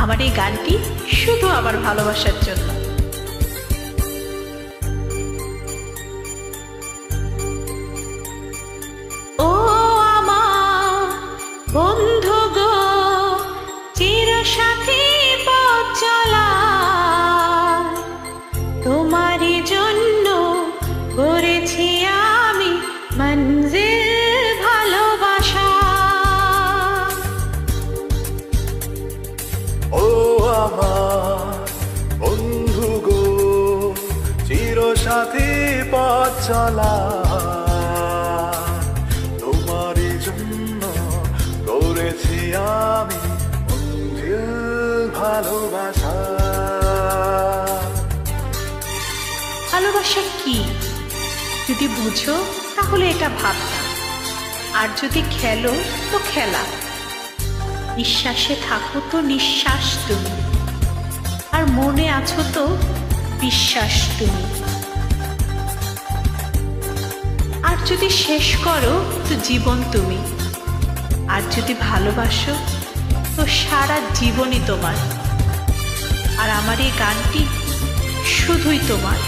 আমার এই গানটি শুধু আমার ভালোবাসার জন্য। ও আমার বন্ধু গো, চিরসাথী পথ চলা, তোমারই জন্য করেছি আমি মঞ্জিল ভালোবাসা। ও আমার বন্ধু গো, চিরসাথী পথ চলা, তোমারই জন্য করেছি আমি মঞ্জিল ভালোবাসা। ভালোবাসা কি যদি বুঝো তাহলে এটা ভাবনা, আর যদি খেলো তো খেলা। নিঃশ্বাসে থাকো তো নিঃশ্বাস তুমি, আর মনে আছো তো বিশ্বাস তুমি। আর যদি শেষ করো তো জীবন তুমি, আর যদি ভালোবাসো তো সারা জীবনই তোমার। আর আমার এই গানটি শুধুই তোমার।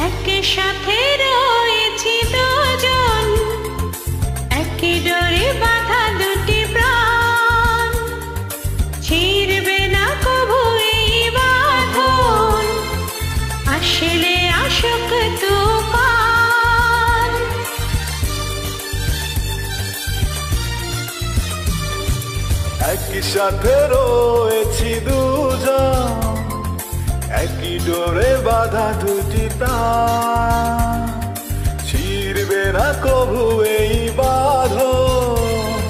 একসাথে রয়েছি দুজন, একই ডোরে বাঁধা দুটি প্রাণ, ছিড়বে না কভু এই বাঁধন, আসলে আসুক তুফান। একই সাথে রয়েছি দুজন, একই ডোরে বাঁধা দুটি প্রাণ, ছিড়বে না কভু এই বাঁধন,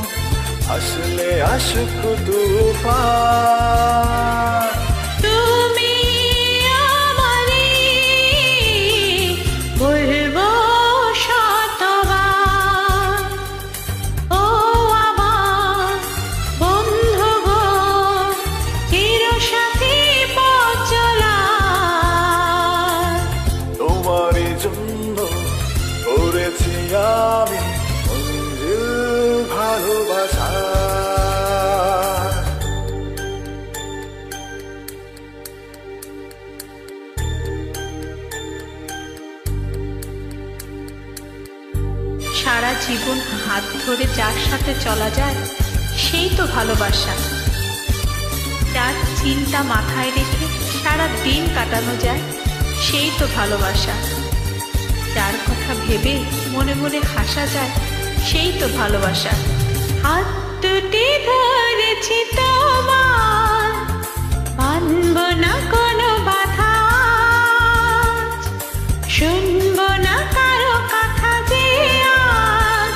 আসলে আসুক তুফান। তুমি আমারই বলবো শতবার, ও আমার বন্ধু গো, চিরসাথী পথ চলা, তোমারই জন্য করেছি আমি মঞ্জিল ভালোবাসা। সারা জীবন হাত ধরে যার সাথে চলা যায় সেই তো ভালোবাসা। যার চিন্তা মাথায় রেখে সারা দিন কাটানো যায় সেই তো ভালোবাসা। যার কথা ভেবে মনে মনে হাসা যায় সেই তো ভালোবাসা। হাত দুটি ধরেছি তোমার, মানব না কোনো বাধা, শুনব না কারো কথা যে আজ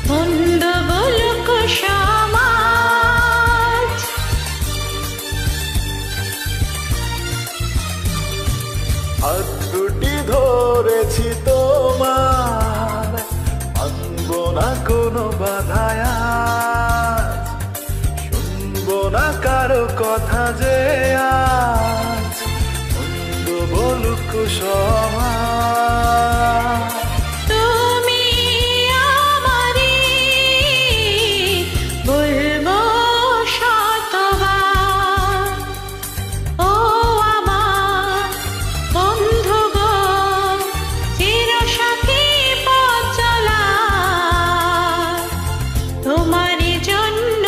মন্দ বলুক সমাজ। হাত দুটি ধরেছি তোমার, মানব না কোনো বাধায়, শুনব না কারো কথা যে আজ মন্দ বলুক সমাজ। তুমি আমারই বলবো শতবার, ও আমার বন্ধু গো, চিরসাথী পথ চলা, তোমারই জন্য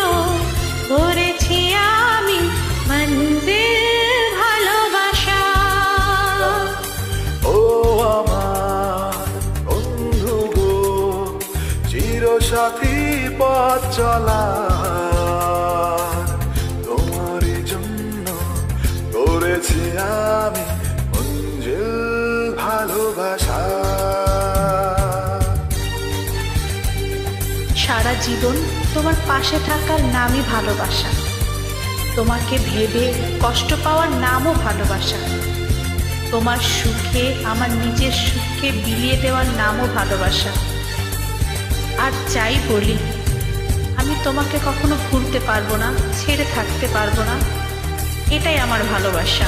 করেছি আমি মঞ্জিল ভালোবাসা। ও আমার বন্ধু গো, চিরসাথী পথ চলা, তোমারই জন্য করেছি আমি মঞ্জিল ভালোবাসা। সারা জীবন তোমার পাশে থাকার নামই ভালোবাসা। তোমাকে ভেবে কষ্ট পাওয়ার নামও ভালোবাসা। তোমার সুখে আমার নিজের সুখকে বিলিয়ে দেওয়ার নামও ভালোবাসা। আর যাই বলি, আমি তোমাকে কখনো ভুলতে পারবো না, ছেড়ে থাকতে পারবো না। এটাই আমার ভালোবাসা।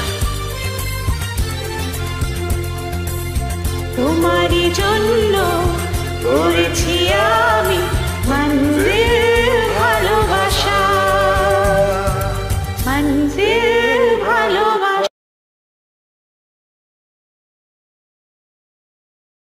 তোমারই জন্য